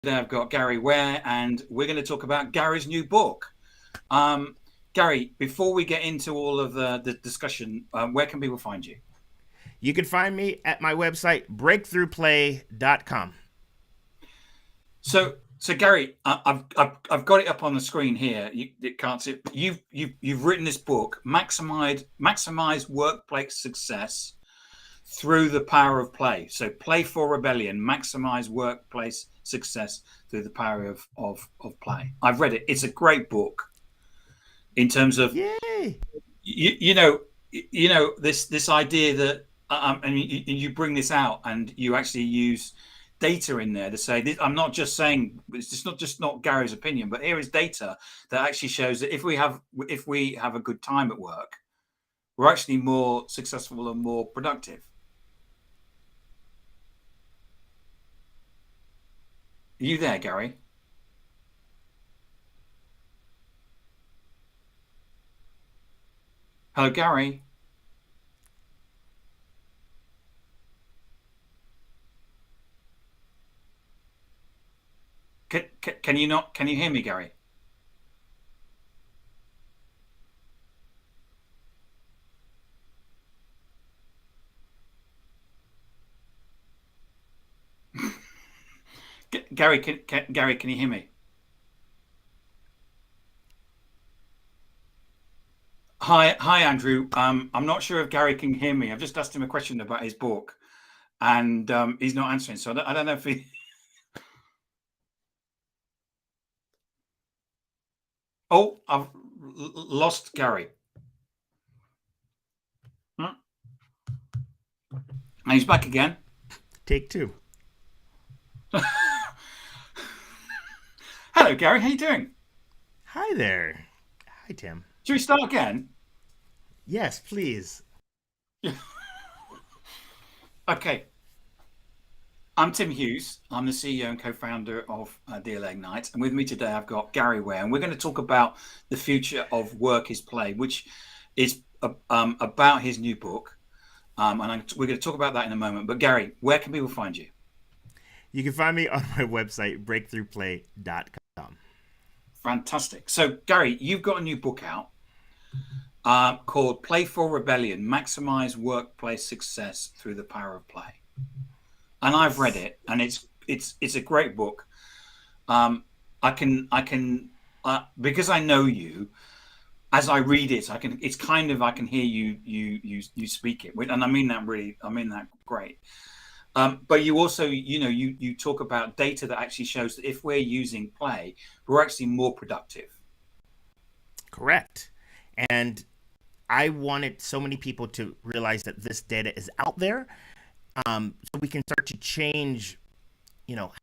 Today I've got Gary Ware, and we're going to talk about Gary's new book. Gary, before we get into all of the discussion, where can people find you? You can find me at my website, BreakthroughPlay.com. So Gary, I've got it up on the screen here. You can't see it. You've written this book, maximize workplace success through the power of play. So Playful Rebellion, maximize workplace success through the power of play. I've read it. It's a great book in terms of Yay! you, you know this idea that and you bring this out and you actually use data in there to say this. I'm not just saying it's just not Gary's opinion, but here is data that actually shows that if we have a good time at work, we're actually more successful and more productive. Are you there, Gary? Hello, Gary. Can you not? Can you hear me, Gary? Gary, Gary, can you hear me? Hi, Andrew. I'm not sure if Gary can hear me. I've just asked him a question about his book, and he's not answering. So I don't know if he. Oh, I've lost Gary. Hmm. And he's back again. Take two. Hello, Gary. How you doing? Hi there. Hi, Tim. Should we start again? Yes, please. Yeah. Okay. I'm Tim Hughes. I'm the CEO and co-founder of DLA Ignite, and with me today I've got Gary Ware, and we're going to talk about the future of work is play, which is about his new book. We're going to talk about that in a moment. But Gary, where can people find you? You can find me on my website, BreakthroughPlay.com. Fantastic. So, Gary, you've got a new book out called Playful Rebellion: Maximize Workplace Success Through the Power of Play. And I've read Yes. it, and it's a great book. I can because I know you. As I read it, I can. It's kind of I can hear you speak it, and I mean that really. I mean that great. But you also, you talk about data that actually shows that if we're using play, we're actually more productive. Correct. And I wanted so many people to realize that this data is out there, so we can start to change,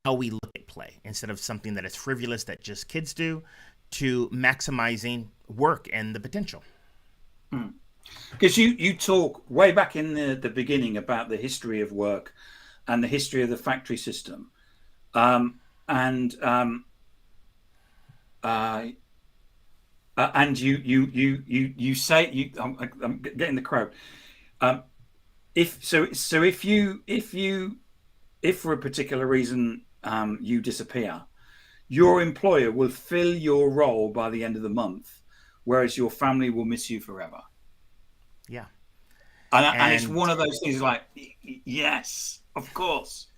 how we look at play instead of something that is frivolous that just kids do to maximizing work and the potential. Because you talk way back in the beginning about the history of work and the history of the factory system, and uh, and you say I'm getting the quote. Um, if for a particular reason you disappear, your employer will fill your role by the end of the month, whereas your family will miss you forever. Yeah. And it's And one of those things like, yes, of course.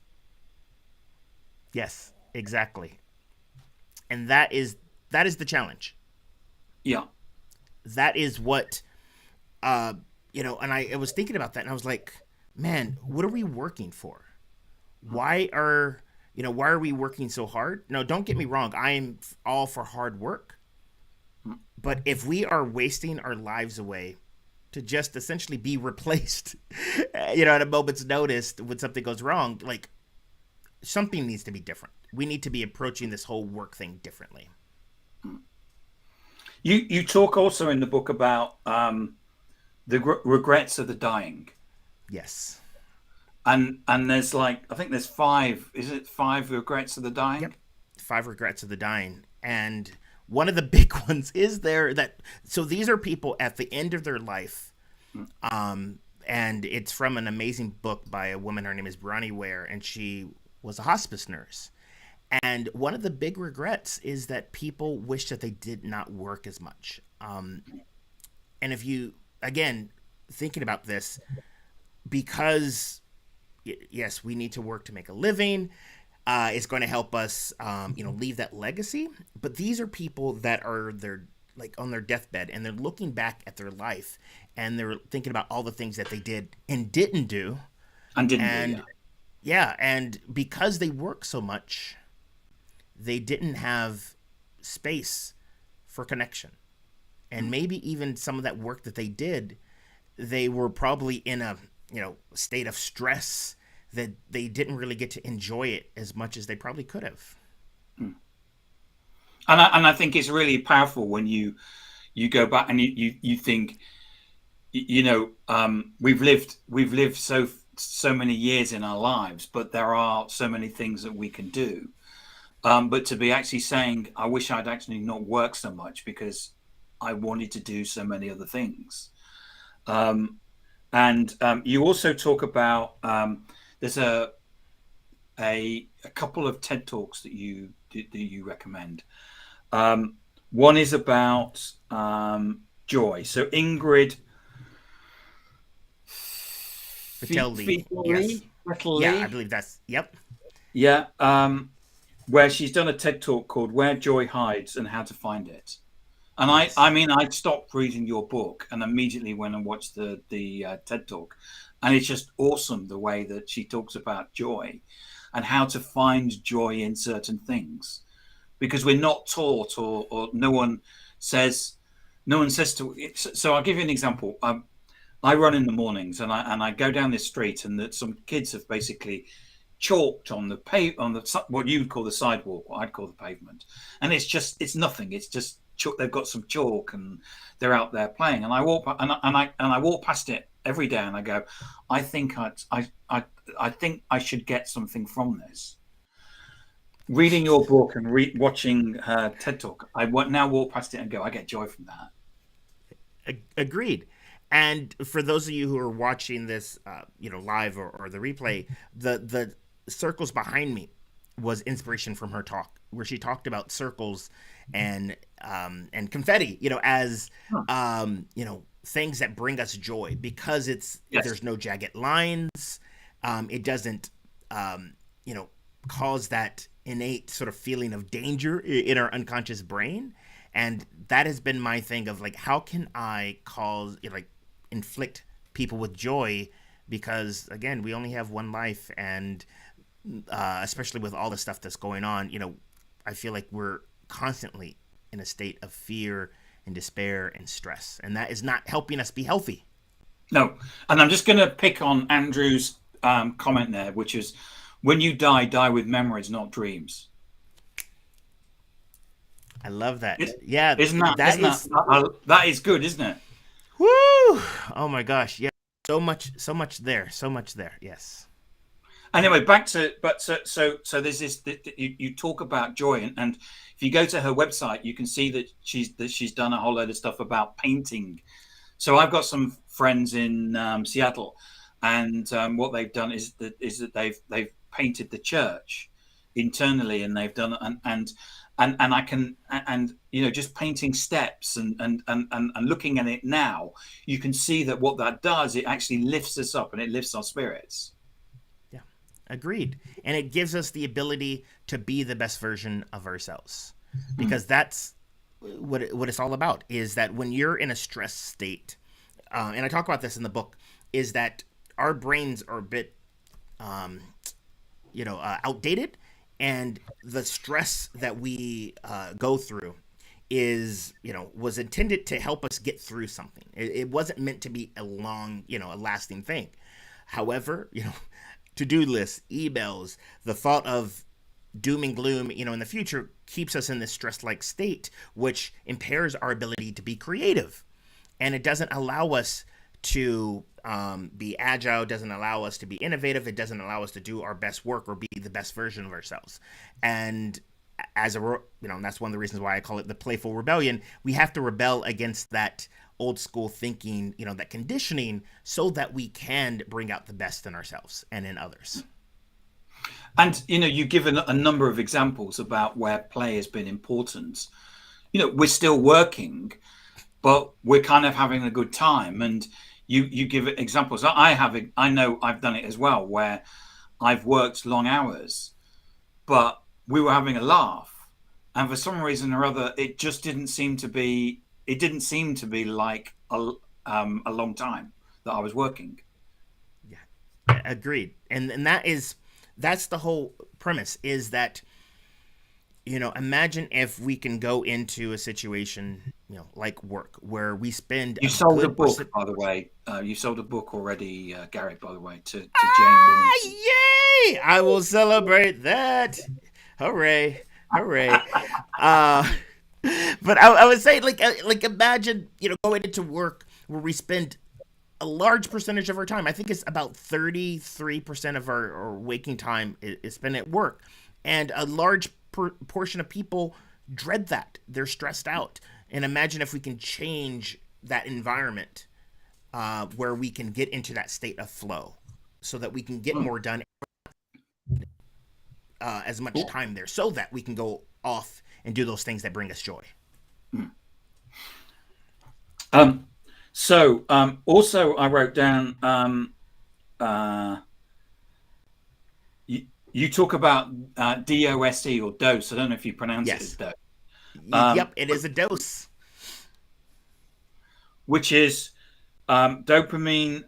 yes, exactly. And that is the challenge. Yeah. That is what uh and I was thinking about that and I was like, man, what are we working for? Why are we working so hard? No, don't get me wrong, I am all for hard work, but if we are wasting our lives away to just essentially be replaced at a moment's notice when something goes wrong, like, something needs to be different. We need to be approaching this whole work thing differently. You talk also in the book about the regrets of the dying, Yes. and there's like I think there's five. Is it five regrets of the dying? Yep. Five regrets of the dying. And one of the big ones is there that, so these are people at the end of their life. And it's from an amazing book by a woman. Her name is Ware, and she was a hospice nurse. And one of the big regrets is that people wish that they did not work as much. And if you, again, thinking about this, because yes, we need to work to make a living. It's going to help us, leave that legacy. But these are people that are they're like on their deathbed and they're looking back at their life and they're thinking about all the things that they did and didn't do. And didn't do, And yeah. yeah, and because they work so much, they didn't have space for connection. And maybe even some of that work that they did, they were probably in a state of stress that they didn't really get to enjoy it as much as they probably could have. And I think it's really powerful when you go back and you think, we've lived so many years in our lives, but there are so many things that we can do. But to be actually saying, I wish I'd actually not worked so much because I wanted to do so many other things. And you also talk about there's a couple of TED talks that you recommend. One is about joy. So Ingrid Vitelli, yes. Yeah, I believe that's, yep. Yeah, where she's done a TED talk called "Where Joy Hides and How to Find It." And I, Yes. I mean, I stopped reading your book and immediately went and watched the TED talk, and it's just awesome the way that she talks about joy and how to find joy in certain things, because we're not taught, or says no one says to. So I'll give you an example. I run in the mornings, and I go down this street, and that some kids have basically chalked on the what you'd call the sidewalk, what I'd call the pavement, and it's nothing. It's just chalk. They've got some chalk, and they're out there playing. And I walk and I walk past it every day, and I go, I think I think I should get something from this. Reading your book and watching her TED talk, now walk past it and go, I get joy from that. Agreed. And for those of you who are watching this, live or the replay, the circles behind me was inspiration from her talk, where she talked about circles and confetti, as Huh. things that bring us joy because Yes. there's no jagged lines. It doesn't cause that innate sort of feeling of danger in our unconscious brain. And that has been my thing of like, how can I inflict people with joy? Because again, we only have one life, and especially with all the stuff that's going on, I feel like we're constantly in a state of fear and despair and stress, and that is not helping us be healthy. No. And I'm just going to pick on Andrew's comment there, which is, when you die with memories, not dreams. I love that. Is- Yeah, Isn't that that isn't that is. that is good, isn't it? Woo! Oh my gosh, yeah. So much there, so much there. Yes. Anyway, back to but so there's this you talk about joy, and if you go to her website, you can see that she's done a whole load of stuff about painting. So I've got some friends in Seattle, and what they've done is that they've painted the church internally, and they've done and I can and just painting steps and looking at it now, you can see that what that does, it actually lifts us up and it lifts our spirits. Yeah. Agreed. And it gives us the ability to be the best version of ourselves. Mm. Because that's what it's all about, is that when you're in a stress state, and I talk about this in the book, is that our brains are a bit, outdated, and the stress that we go through was intended to help us get through something. It wasn't meant to be a long, a lasting thing. However, to-do lists, emails, the thought of doom and gloom, in the future keeps us in this stress-like state, which impairs our ability to be creative, and it doesn't allow us to be agile. It doesn't allow us to be innovative. It doesn't allow us to do our best work or be the best version of ourselves. And that's one of the reasons why I call it the playful rebellion. We have to rebel against that old school thinking, that conditioning, so that we can bring out the best in ourselves and in others. And you've given a number of examples about where play has been important. We're still working, but we're kind of having a good time. And you give examples. I know I've done it as well, where I've worked long hours, but we were having a laugh, and for some reason or other, it just didn't seem to be. It didn't seem to be like a long time that I was working. Yeah, agreed. And that's the whole premise, is that imagine if we can go into a situation, like work, where we spend You a sold a good book, percent. by the way. You sold a book already, Garrett, by the way, to Jane Williamson. Yay! I will celebrate that. Hooray! Hooray! Uh, but I would say, like imagine going into work where we spend a large percentage of our time. I think it's about 33% of our waking time is spent at work, and a large portion of people dread that. They're stressed out. And imagine if we can change that environment, where we can get into that state of flow, so that we can get Hmm. more done, as much time there, so that we can go off and do those things that bring us joy. Um, also, I wrote down uh, you talk about DOSE or dose. I don't know if you pronounce it as Yes. dose, Yep, it is a dose. which is dopamine,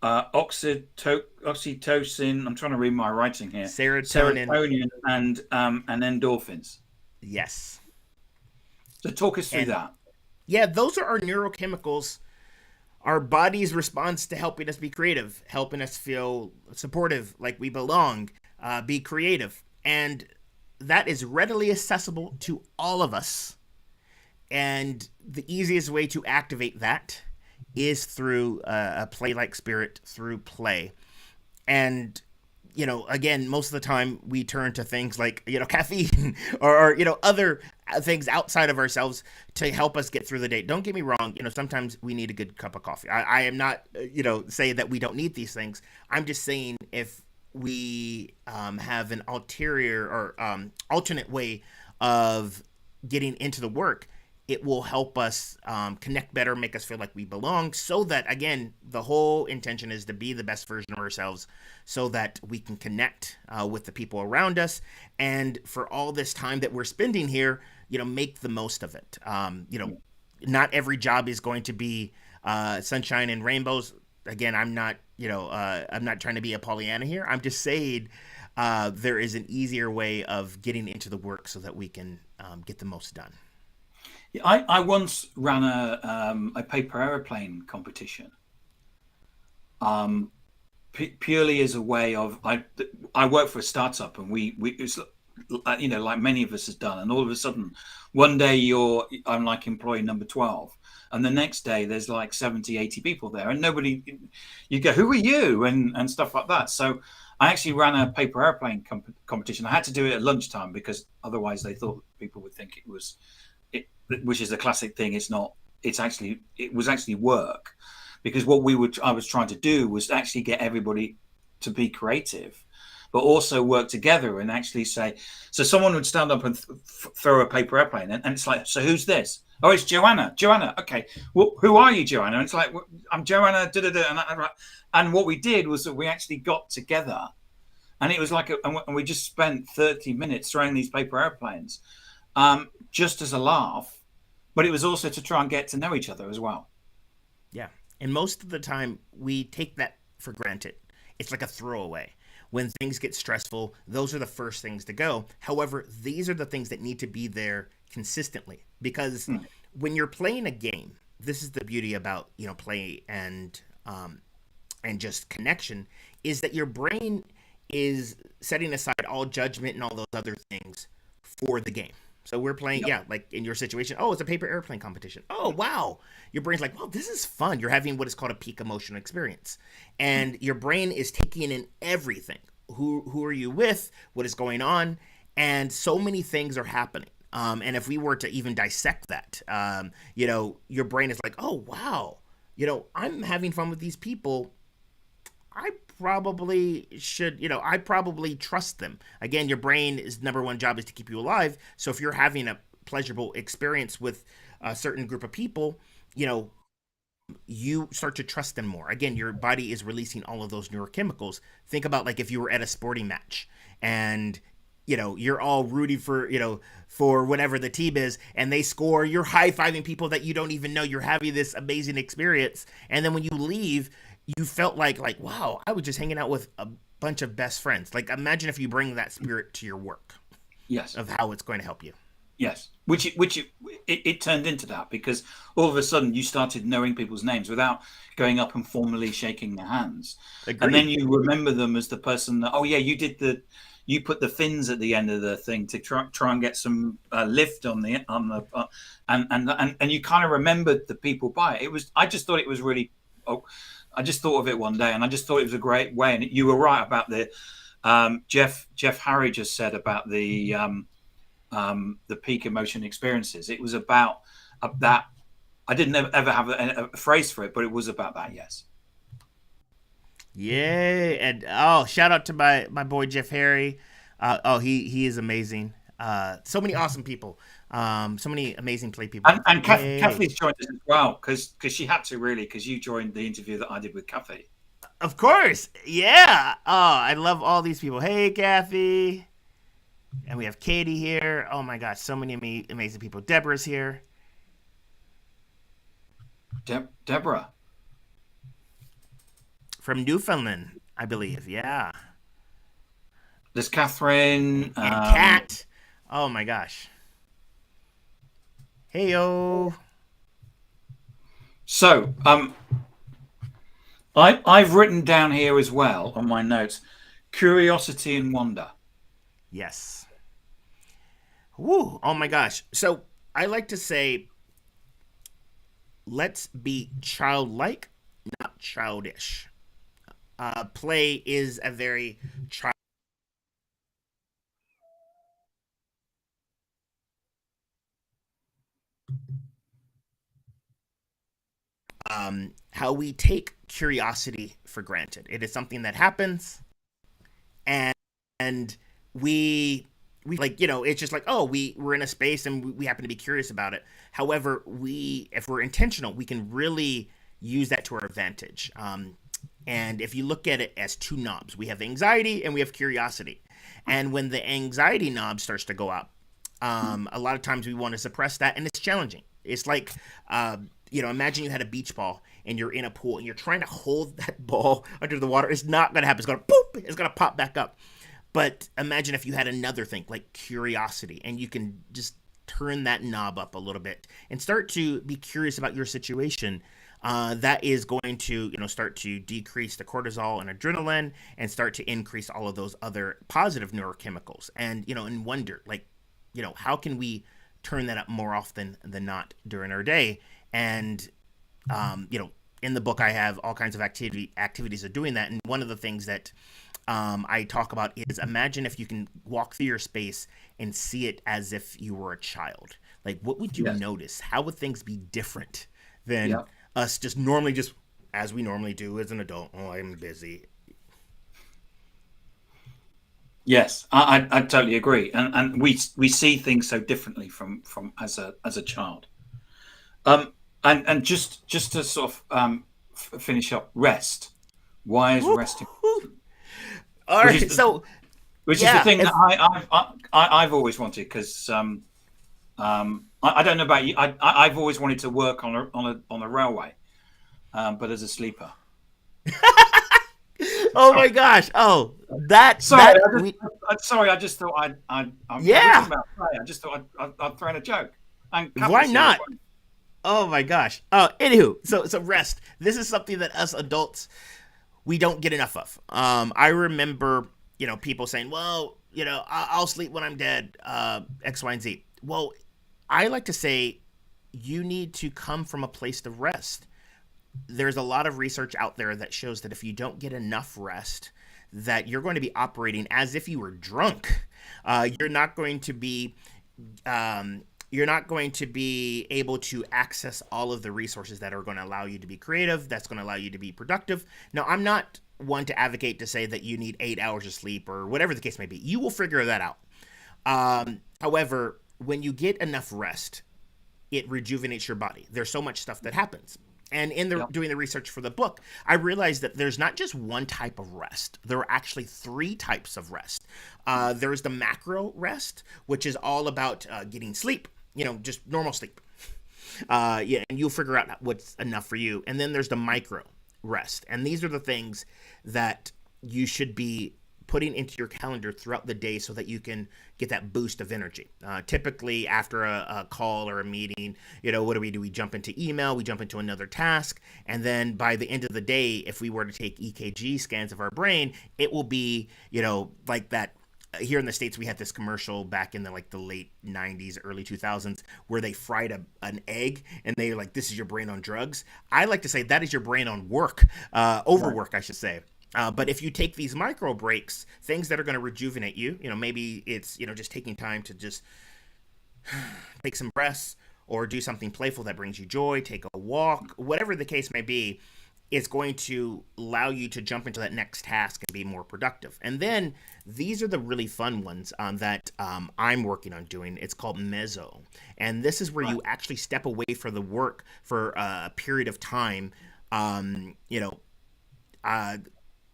oxytocin. I'm trying to read my writing here. Serotonin. Serotonin and endorphins. Yes. So talk us through And that. yeah, those are our neurochemicals, our body's response to helping us be creative, helping us feel supportive, like we belong, be creative. And that is readily accessible to all of us. And the easiest way to activate that is through a play like spirit, through play. And again, most of the time we turn to things like caffeine, or other things outside of ourselves to help us get through the day. Don't get me wrong, sometimes we need a good cup of coffee. I am not saying that we don't need these things. I'm just saying, if we have an ulterior or alternate way of getting into the work, it will help us connect better, make us feel like we belong, so that, again, the whole intention is to be the best version of ourselves, so that we can connect with the people around us. And for all this time that we're spending here, make the most of it. Not every job is going to be sunshine and rainbows. Again, I'm not trying to be a Pollyanna here. I'm just saying, there is an easier way of getting into the work so that we can get the most done. Yeah, I once ran a paper airplane competition, purely as a way of I work for a startup, and we it's like many of us has done, and all of a sudden one day I'm like employee number 12, and the next day there's like 70, 80 people there, and nobody, you go, who are you, and stuff like that. So I actually ran a paper airplane competition. I had to do it at lunchtime because otherwise they thought people would think it was it, which is a classic thing. It's not. It was actually work, because I was trying to do was actually get everybody to be creative, but also work together and actually say. So someone would stand up and throw a paper airplane, and it's like, so who's this? Oh, it's Joanna. Joanna. Okay. Well, who are you, Joanna? And it's like, well, I'm Joanna. Da, da, da, and what we did was that we actually got together, and it was like, and we just spent 30 minutes throwing these paper airplanes, just as a laugh, but it was also to try and get to know each other as well. Yeah. And most of the time, we take that for granted. It's like a throwaway. When things get stressful, those are the first things to go. However, these are the things that need to be there consistently. Because when you're playing a game, this is the beauty about, play and just connection, is that your brain is setting aside all judgment and all those other things for the game. So we're playing, Yep. yeah, like in your situation. Oh, it's a paper airplane competition. Oh, wow. Your brain's like, well, this is fun. You're having what is called a peak emotional experience. And your brain is taking in everything. Who are you with? What is going on? And so many things are happening. And if we were to even dissect that, your brain is like, oh, wow. I'm having fun with these people. I probably should, I probably trust them. Again, your brain is number one job is to keep you alive. So if you're having a pleasurable experience with a certain group of people, you start to trust them more. Again, your body is releasing all of those neurochemicals. Think about like if you were at a sporting match and you're all rooting for whatever the team is, and they score. You're high-fiving people that you don't even know. You're having this amazing experience, and then when you leave, you felt like wow, I was just hanging out with a bunch of best friends. Like imagine if you bring that spirit to your work. Yes. Of how it's going to help you. Yes, it turned into that, because all of a sudden you started knowing people's names without going up and formally shaking their hands. Agreed. And then you remember them as the person that, oh yeah, you put the fins at the end of the thing to try and get some lift on the and you kind of remembered the people by it. I just thought it was really, I just thought of it one day, and I just thought it was a great way. And you were right about the Jeff Harry just said about the peak emotion experiences. It was about that. I didn't ever have a phrase for it, but it was about that. Yes. Yay. And shout out to my boy Jeff Harry. He is amazing. So many awesome people. So many amazing play people. And Kathy's joined us as well, because she had to, really, because you joined the interview that I did with Kathy. Of course. Yeah. Oh, I love all these people. Hey, Kathy. And we have Katie here. Oh my gosh, so many amazing people. Deborah's here. Deborah. From Newfoundland, I believe. Yeah. There's Catherine. And Kat. Oh my gosh. Hey-o. So, I've written down here as well on my notes, curiosity and wonder. Yes. Woo. Oh my gosh. So I like to say, let's be childlike, not childish. Play is a very child. How we take curiosity for granted. It is something that happens, and we like, it's just like, oh, we're in a space and we happen to be curious about it. However, if we're intentional, we can really use that to our advantage. And if you look at it as two knobs, we have anxiety and we have curiosity. And when the anxiety knob starts to go up, a lot of times we want to suppress that, and it's challenging. It's like, imagine you had a beach ball and you're in a pool and you're trying to hold that ball under the water. It's not going to happen. It's going to boop. It's going to pop back up. But imagine if you had another thing like curiosity, and you can just turn that knob up a little bit and start to be curious about your situation. That is going to, start to decrease the cortisol and adrenaline and start to increase all of those other positive neurochemicals. And, and wonder, like, how can we turn that up more often than not during our day? And, in the book, I have all kinds of activities of doing that. And one of the things that I talk about is, imagine if you can walk through your space and see it as if you were a child. Like, what would you notice? How would things be different than us just as we normally do as an adult? Oh, I'm busy. Yes, I totally agree, and we see things so differently from as a child. And just to sort of finish up, rest. Why is resting? All right, which is the thing that I've always wanted, because I don't know about you. I've always wanted to work on a railway, but as a sleeper. Oh my gosh! Oh, sorry. I just thought I'm about play. I just thought I'd throw in a joke. And why not? Oh my gosh! Anywho, so rest. This is something that us adults, we don't get enough of. I remember, people saying, well, I'll sleep when I'm dead, X, Y, and Z. Well, I like to say you need to come from a place of rest. There's a lot of research out there that shows that if you don't get enough rest, that you're going to be operating as if you were drunk. You're not going to be able to access all of the resources that are going to allow you to be creative, that's going to allow you to be productive. Now, I'm not one to advocate to say that you need 8 hours of sleep or whatever the case may be. You will figure that out. However, when you get enough rest, it rejuvenates your body. There's so much stuff that happens. And in doing the research for the book, I realized that there's not just one type of rest. There are actually 3 types of rest. There's the macro rest, which is all about getting sleep, just normal sleep. And you'll figure out what's enough for you. And then there's the micro rest. And these are the things that you should be putting into your calendar throughout the day so that you can get that boost of energy. Typically after a call or a meeting, what do? We jump into email, we jump into another task. And then by the end of the day, if we were to take EKG scans of our brain, it will be, like that. Here in the States, we had this commercial back in the late 90s, early 2000s, where they fried an egg and they were like, this is your brain on drugs. I like to say that is your brain on work, overwork, I should say. But if you take these micro breaks, things that are going to rejuvenate you, maybe it's, just taking time to just take some breaths or do something playful that brings you joy, take a walk, whatever the case may be, is going to allow you to jump into that next task and be more productive. And then these are the really fun ones that I'm working on doing. It's called mezzo. And this is where you actually step away from the work for a period of time.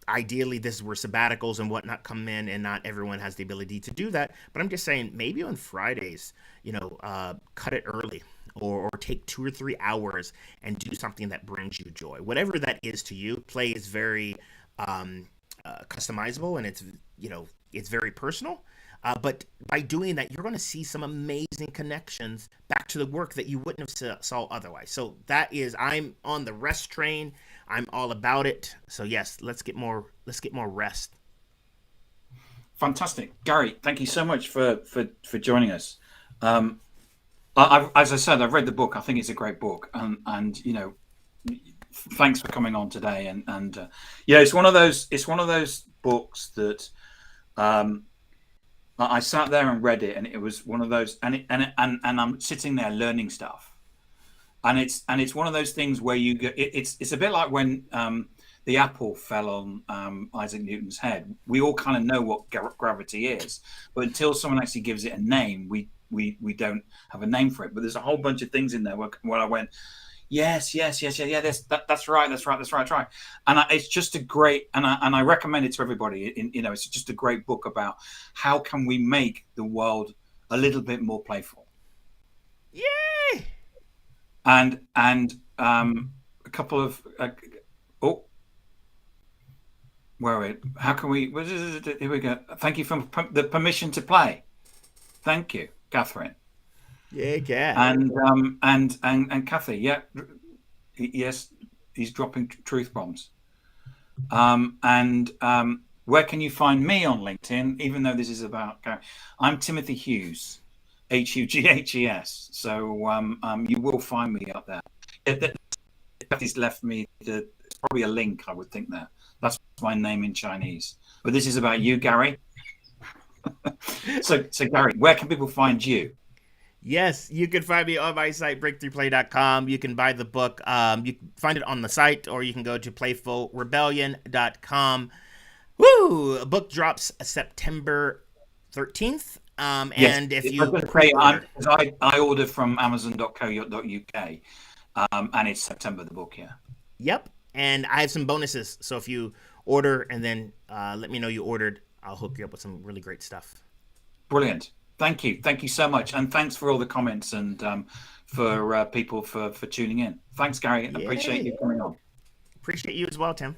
Ideally, this is where sabbaticals and whatnot come in, and not everyone has the ability to do that. But I'm just saying, maybe on Fridays, cut it early, or take 2 or 3 hours and do something that brings you joy. Whatever that is to you. Play is very customizable, and it's very personal. But by doing that, you're going to see some amazing connections back to the work that you wouldn't have saw otherwise. So I'm on the rest train. I'm all about it. So yes, let's get more rest. Fantastic, Gary. Thank you so much for joining us. As I said, I've read the book. I think it's a great book, and thanks for coming on today. And it's one of those books that I sat there and read it, and it was one of those, and I'm sitting there learning stuff. And it's one of those things where you get it's a bit like when the apple fell on Isaac Newton's head. We all kind of know what gravity is, but until someone actually gives it a name, we don't have a name for it. But there's a whole bunch of things in there where I went, yes, that's right. And it's just a great, and I recommend it to everybody. It's just a great book about how can we make the world a little bit more playful. Yay! And a couple of where are we? How can we? Here we go. Thank you for the permission to play. Thank you, Catherine. Yeah, Kat. And Kathy. Yeah, yes, he's dropping truth bombs. Where can you find me on LinkedIn? Even though this is about, I'm Timothy Hughes. Hughes. So you will find me up there. He's left me it's probably a link, I would think there. That's my name in Chinese. But this is about you, Gary. So Gary, where can people find you? Yes, you can find me on my site, BreakthroughPlay.com. You can buy the book. You can find it on the site, or you can go to PlayfulRebellion.com. Woo! A book drops September 13th. And if you I ordered from Amazon.co.uk, and it's September, the book, yeah. Yep, and I have some bonuses. So if you order and then let me know you ordered, I'll hook you up with some really great stuff. Brilliant. Thank you so much, and thanks for all the comments and for people for tuning in. Thanks, Gary. Appreciate you coming on. Appreciate you as well, Tim.